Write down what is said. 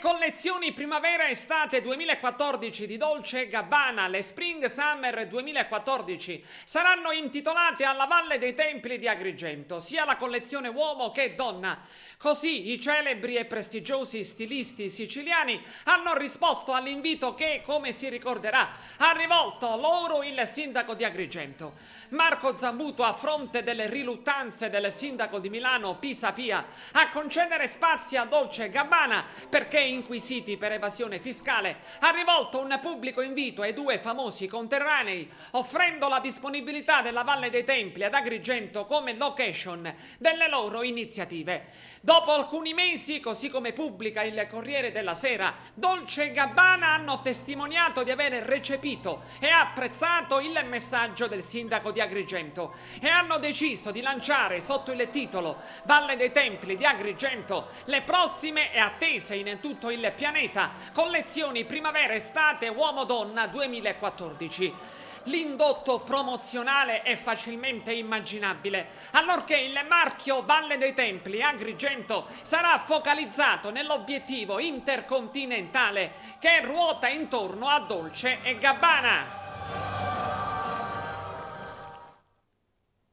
collezioni primavera-estate 2014 di Dolce & Gabbana, le Spring Summer 2014, saranno intitolate alla Valle dei Templi di Agrigento, sia la collezione uomo che donna. Così i celebri e prestigiosi stilisti siciliani hanno risposto all'invito che, come si ricorderà, ha rivolto loro il sindaco di Agrigento. Marco Zambuto, a fronte delle riluttanze del sindaco di Milano Pisapia a concedere spazi a Dolce & Gabbana perché inquisiti per evasione fiscale, ha rivolto un pubblico invito ai due famosi conterranei, offrendo la disponibilità della Valle dei Templi ad Agrigento come location delle loro iniziative. Dopo alcuni mesi, così come pubblica il Corriere della Sera, Dolce & Gabbana hanno testimoniato di aver recepito e apprezzato il messaggio del sindaco di Agrigento e hanno deciso di lanciare sotto il titolo Valle dei Templi di Agrigento le prossime e attese in tutto il pianeta collezioni primavera-estate uomo-donna 2014. L'indotto promozionale è facilmente immaginabile, allorché il marchio Valle dei Templi Agrigento sarà focalizzato nell'obiettivo intercontinentale che ruota intorno a Dolce & Gabbana.